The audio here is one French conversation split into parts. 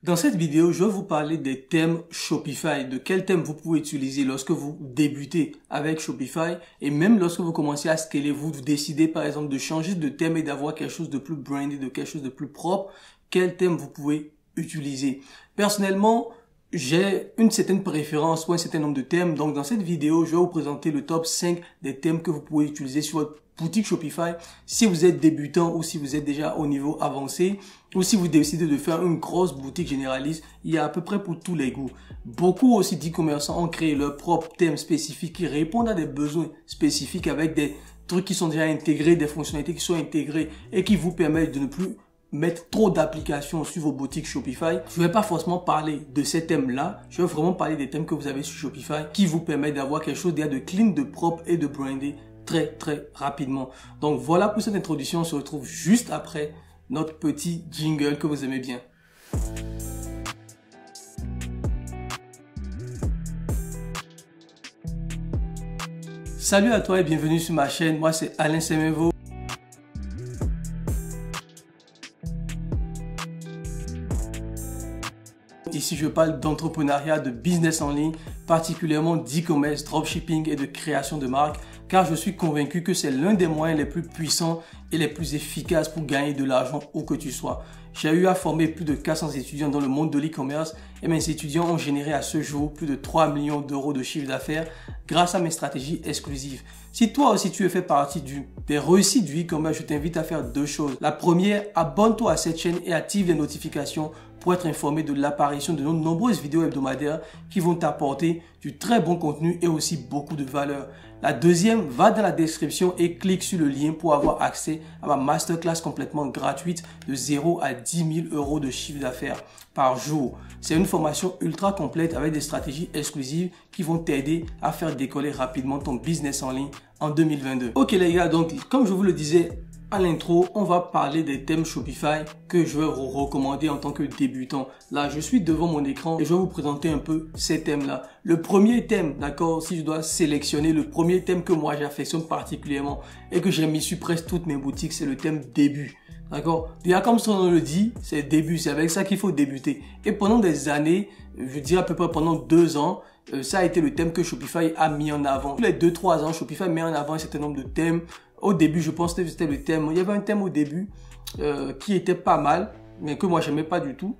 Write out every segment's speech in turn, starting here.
Dans cette vidéo, je vais vous parler des thèmes Shopify, de quels thèmes vous pouvez utiliser lorsque vous débutez avec Shopify et même lorsque vous commencez à scaler, vous décidez par exemple de changer de thème et d'avoir quelque chose de plus brandé, de quelque chose de plus propre, quel thème vous pouvez utiliser. Personnellement, j'ai une certaine préférence pour un certain nombre de thèmes. Donc, dans cette vidéo, je vais vous présenter le top 5 des thèmes que vous pouvez utiliser sur votre boutique Shopify. Si vous êtes débutant ou si vous êtes déjà au niveau avancé ou si vous décidez de faire une grosse boutique généraliste, il y a à peu près pour tous les goûts. Beaucoup aussi d'e-commerçants ont créé leur propre thème spécifique qui répondent à des besoins spécifiques avec des trucs qui sont déjà intégrés, des fonctionnalités qui sont intégrées et qui vous permettent de ne plus mettre trop d'applications sur vos boutiques Shopify. Je ne vais pas forcément parler de ces thèmes-là. Je vais vraiment parler des thèmes que vous avez sur Shopify qui vous permettent d'avoir quelque chose déjà de clean, de propre et de brandé très rapidement. Donc voilà pour cette introduction. On se retrouve juste après notre petit jingle que vous aimez bien. Salut à toi et bienvenue sur ma chaîne. Moi c'est Alain Semevo. Ici, je parle d'entrepreneuriat, de business en ligne, particulièrement d'e-commerce, dropshipping et de création de marque, car je suis convaincu que c'est l'un des moyens les plus puissants et les plus efficaces pour gagner de l'argent où que tu sois. J'ai eu à former plus de 400 étudiants dans le monde de l'e-commerce et mes étudiants ont généré à ce jour plus de 3 millions d'euros de chiffre d'affaires grâce à mes stratégies exclusives. Si toi aussi tu fais partie des réussites du e-commerce, je t'invite à faire deux choses. La première, abonne-toi à cette chaîne et active les notifications pour être informé de l'apparition de nos nombreuses vidéos hebdomadaires qui vont t'apporter du très bon contenu et aussi beaucoup de valeur. La deuxième, va dans la description et clique sur le lien pour avoir accès à ma masterclass complètement gratuite de 0 à 10 000 euros de chiffre d'affaires par jour. C'est une formation ultra complète avec des stratégies exclusives qui vont t'aider à faire décoller rapidement ton business en ligne en 2022. Ok les gars, donc comme je vous le disais à l'intro, on va parler des thèmes Shopify que je vais vous recommander en tant que débutant. Là, je suis devant mon écran et je vais vous présenter un peu ces thèmes-là. Le premier thème, d'accord, si je dois sélectionner le premier thème que moi j'affectionne particulièrement et que j'ai mis sur presque toutes mes boutiques, c'est le thème début. D'accord? Déjà, comme son nom le dit, c'est début, c'est avec ça qu'il faut débuter. Et pendant des années, je dirais à peu près pendant 2 ans, ça a été le thème que Shopify a mis en avant. Tous les 2-3 ans, Shopify met en avant un certain nombre de thèmes. Au début, je pense que c'était le thème. Il y avait un thème au début qui était pas mal, mais que moi, j'aimais pas du tout.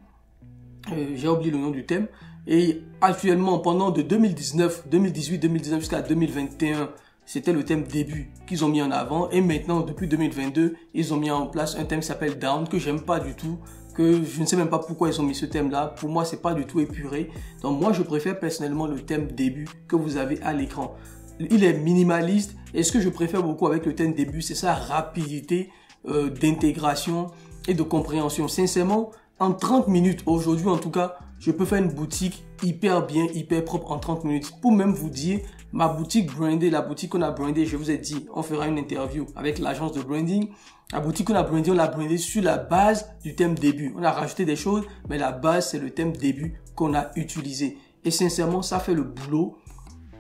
J'ai oublié le nom du thème. Et actuellement, pendant de 2019, 2018, 2019 jusqu'à 2021, c'était le thème début qu'ils ont mis en avant. Et maintenant, depuis 2022, ils ont mis en place un thème qui s'appelle Down, que j'aime pas du tout. Que je ne sais même pas pourquoi ils ont mis ce thème-là. Pour moi, c'est pas du tout épuré. Donc moi, je préfère personnellement le thème début que vous avez à l'écran. Il est minimaliste et ce que je préfère beaucoup avec le thème début, c'est sa rapidité d'intégration et de compréhension. Sincèrement, en 30 minutes, aujourd'hui en tout cas, je peux faire une boutique hyper bien, hyper propre en 30 minutes. Pour même vous dire, ma boutique brandée, la boutique qu'on a brandée, je vous ai dit, on fera une interview avec l'agence de branding. La boutique qu'on a brandée, on l'a brandée sur la base du thème début. On a rajouté des choses, mais la base, c'est le thème début qu'on a utilisé. Et sincèrement, ça fait le boulot.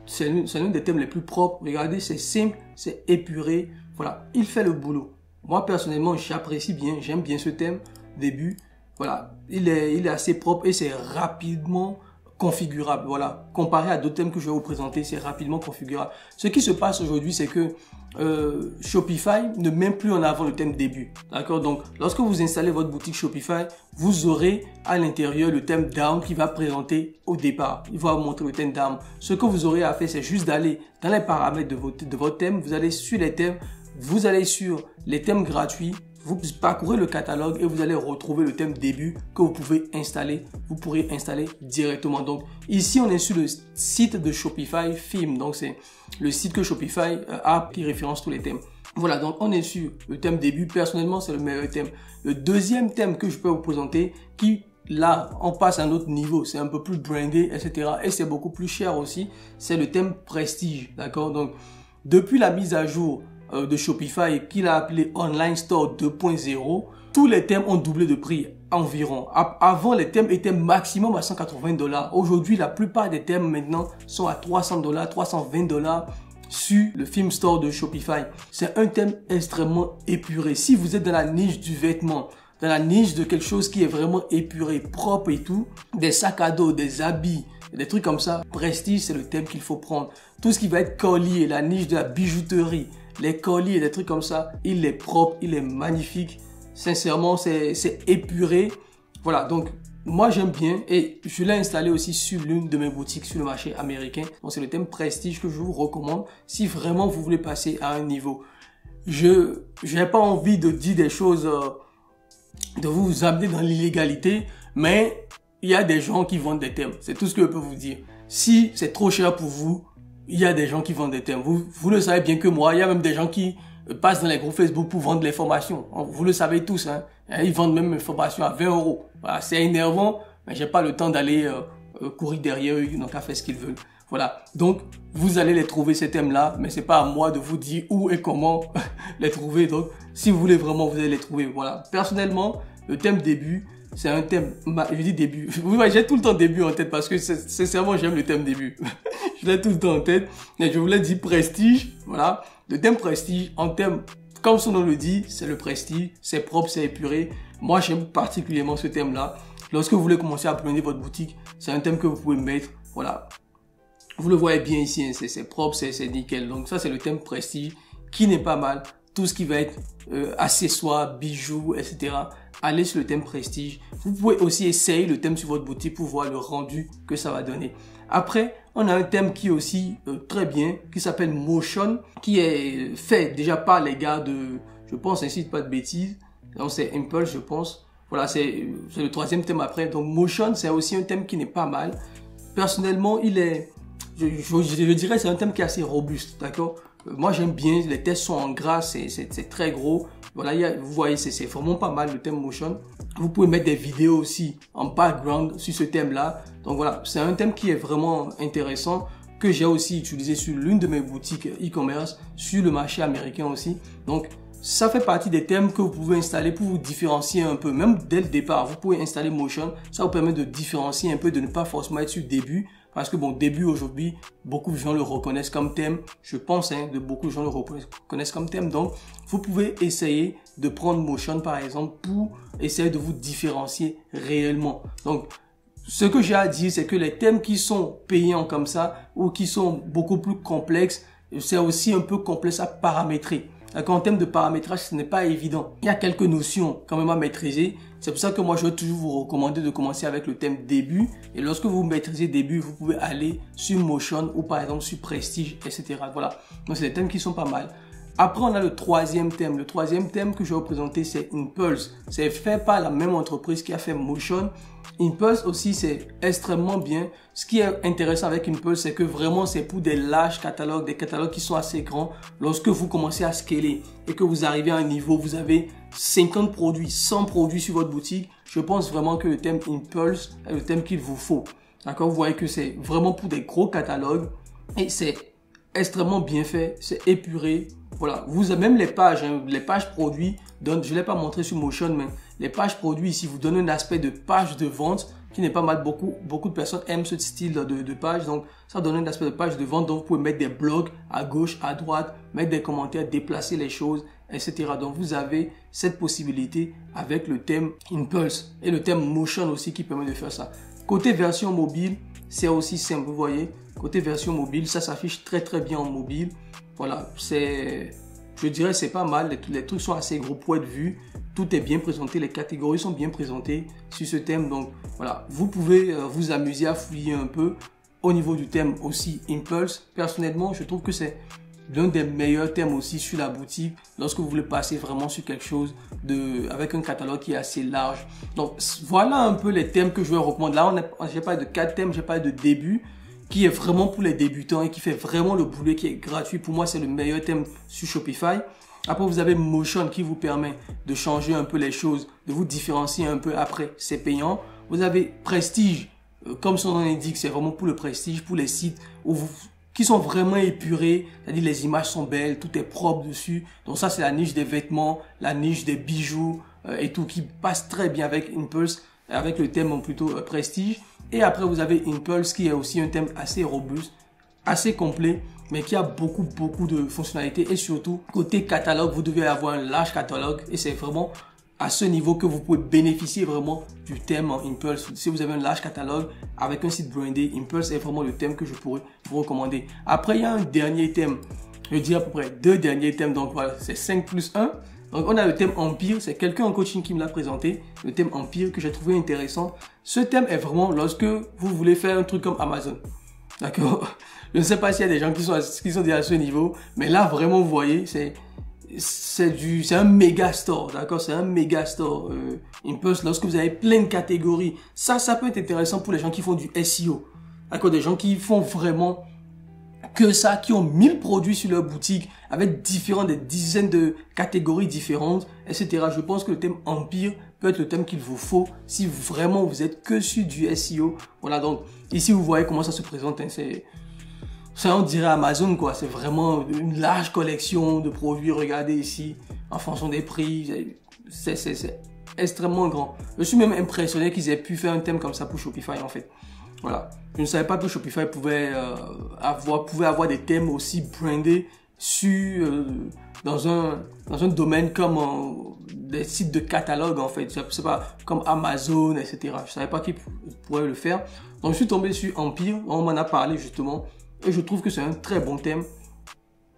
C'est l'un des thèmes les plus propres. Regardez, c'est simple, c'est épuré. Voilà, il fait le boulot. Moi, personnellement, j'apprécie bien, j'aime bien ce thème début. Voilà, il est assez propre et c'est rapidement configurable. Voilà, comparé à d'autres thèmes que je vais vous présenter, c'est rapidement configurable. Ce qui se passe aujourd'hui, c'est que Shopify ne met plus en avant le thème début. D'accord? Donc, lorsque vous installez votre boutique Shopify, vous aurez à l'intérieur le thème Down qui va présenter au départ. Il va vous montrer le thème Down. Ce que vous aurez à faire, c'est juste d'aller dans les paramètres de votre thème. Vous allez sur les thèmes, vous allez sur les thèmes gratuits. Vous parcourez le catalogue et vous allez retrouver le thème début que vous pouvez installer. Vous pourrez installer directement. Donc ici, on est sur le site de Shopify Theme. Donc c'est le site que Shopify a qui référence tous les thèmes. Voilà, donc on est sur le thème début. Personnellement, c'est le meilleur thème. Le deuxième thème que je peux vous présenter qui là, on passe à un autre niveau. C'est un peu plus brandé, etc. Et c'est beaucoup plus cher aussi. C'est le thème prestige. D'accord? Donc depuis la mise à jour de Shopify qu'il a appelé Online Store 2.0, tous les thèmes ont doublé de prix environ. Avant, les thèmes étaient maximum à $180. Aujourd'hui, la plupart des thèmes maintenant sont à $300, $320 sur le Theme Store de Shopify. C'est un thème extrêmement épuré. Si vous êtes dans la niche du vêtement, dans la niche de quelque chose qui est vraiment épuré, propre et tout, des sacs à dos, des habits, des trucs comme ça, prestige, c'est le thème qu'il faut prendre. Tout ce qui va être collier, la niche de la bijouterie, les colliers, des trucs comme ça, il est propre, il est magnifique. Sincèrement, c'est épuré. Voilà, donc moi j'aime bien et je l'ai installé aussi sur l'une de mes boutiques sur le marché américain. Donc c'est le thème prestige que je vous recommande si vraiment vous voulez passer à un niveau. Je n'ai pas envie de dire des choses, de vous amener dans l'illégalité, mais il y a des gens qui vendent des thèmes. C'est tout ce que je peux vous dire. Si c'est trop cher pour vous, il y a des gens qui vendent des thèmes. Vous le savez bien que moi, il y a même des gens qui passent dans les groupes Facebook pour vendre les formations. Vous le savez tous, hein. Ils vendent même mes formations à 20 €. Voilà, c'est énervant, mais j'ai pas le temps d'aller courir derrière eux, ils n'ont qu'à faire ce qu'ils veulent. Voilà, donc vous allez les trouver ces thèmes-là, mais c'est pas à moi de vous dire où et comment les trouver. Donc, si vous voulez vraiment, vous allez les trouver. Voilà, personnellement, le thème début, c'est un thème, je dis début, j'ai tout le temps début en tête parce que sincèrement, j'aime le thème début. Je l'ai tout le temps en tête, mais je voulais dire prestige, voilà. Le thème prestige, en thème, comme son nom le dit, c'est le prestige, c'est propre, c'est épuré. Moi, j'aime particulièrement ce thème-là. Lorsque vous voulez commencer à planer votre boutique, c'est un thème que vous pouvez mettre, voilà. Vous le voyez bien ici, hein, c'est propre, c'est nickel. Donc ça, c'est le thème prestige qui n'est pas mal. Tout ce qui va être accessoires, bijoux, etc. Allez sur le thème prestige. Vous pouvez aussi essayer le thème sur votre boutique pour voir le rendu que ça va donner. Après, on a un thème qui est aussi très bien, qui s'appelle Motion, qui est fait déjà par les gars de, je pense, ainsi de pas de bêtises. Donc c'est Impulse, je pense. Voilà, c'est le troisième thème après. Donc Motion, c'est aussi un thème qui n'est pas mal. Personnellement, il est, je dirais, c'est un thème qui est assez robuste, d'accord? Moi, j'aime bien, les tests sont en gras, c'est très gros. Voilà, vous voyez, c'est vraiment pas mal le thème Motion. Vous pouvez mettre des vidéos aussi en background sur ce thème-là. Donc voilà, c'est un thème qui est vraiment intéressant, que j'ai aussi utilisé sur l'une de mes boutiques e-commerce, sur le marché américain aussi. Donc, ça fait partie des thèmes que vous pouvez installer pour vous différencier un peu. Même dès le départ, vous pouvez installer Motion. Ça vous permet de différencier un peu, de ne pas forcément être sur début. Parce que bon, début aujourd'hui, beaucoup de gens le reconnaissent comme thème. Je pense de beaucoup de gens le reconnaissent comme thème. Donc, vous pouvez essayer de prendre Motion par exemple pour essayer de vous différencier réellement. Donc, ce que j'ai à dire, c'est que les thèmes qui sont payants comme ça ou qui sont beaucoup plus complexes, c'est aussi un peu complexe à paramétrer. En termes de paramétrage, ce n'est pas évident. Il y a quelques notions quand même à maîtriser. C'est pour ça que moi, je vais toujours vous recommander de commencer avec le thème début. Et lorsque vous maîtrisez début, vous pouvez aller sur Motion ou par exemple sur Prestige, etc. Voilà. Donc, c'est des thèmes qui sont pas mal. Après, on a le troisième thème. Le troisième thème que je vais vous présenter, c'est Impulse. C'est fait par la même entreprise qui a fait Motion. Impulse aussi, c'est extrêmement bien. Ce qui est intéressant avec Impulse, c'est que vraiment, c'est pour des larges catalogues, des catalogues qui sont assez grands. Lorsque vous commencez à scaler et que vous arrivez à un niveau, vous avez 50 produits, 100 produits sur votre boutique, je pense vraiment que le thème Impulse est le thème qu'il vous faut. D'accord? Vous voyez que c'est vraiment pour des gros catalogues et c'est extrêmement bien fait, c'est épuré. Voilà, vous avez même les pages produits, donc je ne l'ai pas montré sur Motion, mais les pages produits ici vous donnent un aspect de page de vente qui n'est pas mal. Beaucoup de personnes aiment ce style de page, donc ça donne un aspect de page de vente. Donc vous pouvez mettre des blogs à gauche, à droite, mettre des commentaires, déplacer les choses, etc. Donc vous avez cette possibilité avec le thème Impulse et le thème Motion aussi qui permet de faire ça. Côté version mobile, c'est aussi simple, vous voyez. Côté version mobile, ça s'affiche très très bien en mobile. Voilà, je dirais c'est pas mal, les trucs sont assez gros pour être vus, tout est bien présenté, les catégories sont bien présentées sur ce thème. Donc voilà, vous pouvez vous amuser à fouiller un peu au niveau du thème aussi Impulse. Personnellement, je trouve que c'est l'un des meilleurs thèmes aussi sur la boutique lorsque vous voulez passer vraiment sur quelque chose avec un catalogue qui est assez large. Donc voilà un peu les thèmes que je vais recommander. Là, j'ai pas de 4 thèmes, j'ai pas de début, qui est vraiment pour les débutants et qui fait vraiment le boulot, qui est gratuit. Pour moi, c'est le meilleur thème sur Shopify. Après, vous avez Motion qui vous permet de changer un peu les choses, de vous différencier un peu. Après, c'est payant. Vous avez Prestige, comme son nom l'indique, c'est vraiment pour le prestige, pour les sites qui sont vraiment épurés. C'est-à-dire les images sont belles, tout est propre dessus. Donc ça, c'est la niche des vêtements, la niche des bijoux et tout qui passe très bien avec Impulse, avec le thème plutôt prestige. Et après, vous avez Impulse qui est aussi un thème assez robuste, assez complet, mais qui a beaucoup de fonctionnalités. Et surtout, côté catalogue, vous devez avoir un large catalogue. Et c'est vraiment à ce niveau que vous pouvez bénéficier vraiment du thème en Impulse. Si vous avez un large catalogue avec un site brandé, Impulse est vraiment le thème que je pourrais vous recommander. Après, il y a un dernier thème. Je dis à peu près 2 derniers thèmes. Donc voilà, c'est 5 plus 1. Donc on a le thème Empire. C'est quelqu'un en coaching qui me l'a présenté. Le thème Empire que j'ai trouvé intéressant. Ce thème est vraiment lorsque vous voulez faire un truc comme Amazon. D'accord? Je ne sais pas s'il y a des gens qui sont déjà à ce niveau. Mais là, vraiment, vous voyez, c'est un méga store, d'accord? C'est un méga store. Impulse, lorsque vous avez plein de catégories, ça peut être intéressant pour les gens qui font du SEO. D'accord? Des gens qui font vraiment que ça, qui ont 1000 produits sur leur boutique avec des dizaines de catégories différentes, etc. Je pense que le thème Empire peut être le thème qu'il vous faut si vraiment vous êtes que sur du SEO. Voilà, donc ici vous voyez comment ça se présente. Hein, ça, on dirait Amazon, quoi. C'est vraiment une large collection de produits. Regardez ici, en fonction des prix. C'est extrêmement grand. Je suis même impressionné qu'ils aient pu faire un thème comme ça pour Shopify, en fait. Voilà. Je ne savais pas que Shopify pouvait avoir des thèmes aussi brandés dans un domaine comme des sites de catalogue, en fait. C'est pas comme Amazon, etc. Je ne savais pas qu'ils pourraient le faire. Donc, je suis tombé sur Empire. On m'en a parlé, justement. Et je trouve que c'est un très bon thème.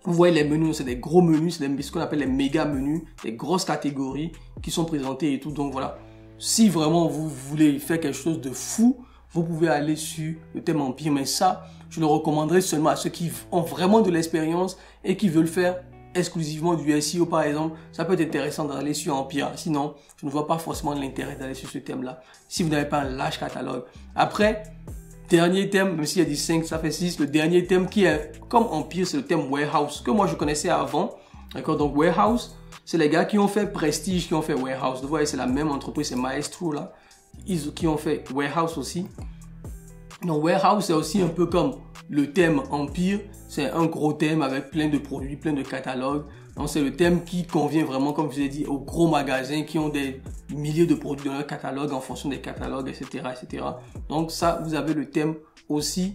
Vous voyez les menus, c'est des gros menus, c'est ce qu'on appelle les méga menus, des grosses catégories qui sont présentées et tout. Donc voilà, si vraiment vous voulez faire quelque chose de fou, vous pouvez aller sur le thème Empire. Mais ça, je le recommanderais seulement à ceux qui ont vraiment de l'expérience et qui veulent faire exclusivement du SEO par exemple. Ça peut être intéressant d'aller sur Empire. Sinon, je ne vois pas forcément l'intérêt d'aller sur ce thème-là si vous n'avez pas un large catalogue. Après, dernier thème, même s'il y a dit 5, ça fait 6. Le dernier thème qui est comme Empire, c'est le thème Warehouse, que moi je connaissais avant. D'accord, donc Warehouse, c'est les gars qui ont fait Prestige, qui ont fait Warehouse. Vous voyez, c'est la même entreprise, c'est Maestro là, qui ont fait Warehouse aussi. Donc Warehouse, c'est aussi un peu comme le thème Empire. C'est un gros thème avec plein de produits, plein de catalogues. Donc c'est le thème qui convient vraiment, comme je vous ai dit, aux gros magasins qui ont des milliers de produits dans leur catalogue en fonction des catalogues, etc., etc. Donc ça, vous avez le thème aussi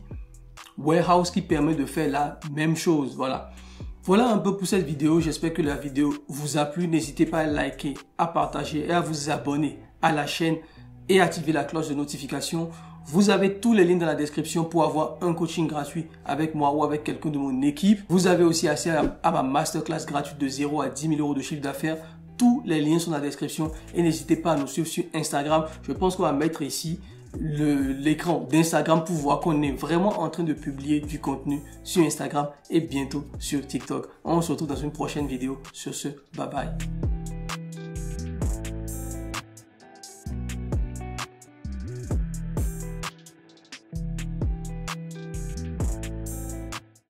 Warehouse qui permet de faire la même chose. Voilà. Voilà un peu pour cette vidéo. J'espère que la vidéo vous a plu. N'hésitez pas à liker, à partager et à vous abonner à la chaîne et activer la cloche de notification. Vous avez tous les liens dans la description pour avoir un coaching gratuit avec moi ou avec quelqu'un de mon équipe. Vous avez aussi accès à ma masterclass gratuite de 0 à 10 000 euros de chiffre d'affaires. Tous les liens sont dans la description et n'hésitez pas à nous suivre sur Instagram. Je pense qu'on va mettre ici l'écran d'Instagram pour voir qu'on est vraiment en train de publier du contenu sur Instagram et bientôt sur TikTok. On se retrouve dans une prochaine vidéo. Sur ce, bye bye.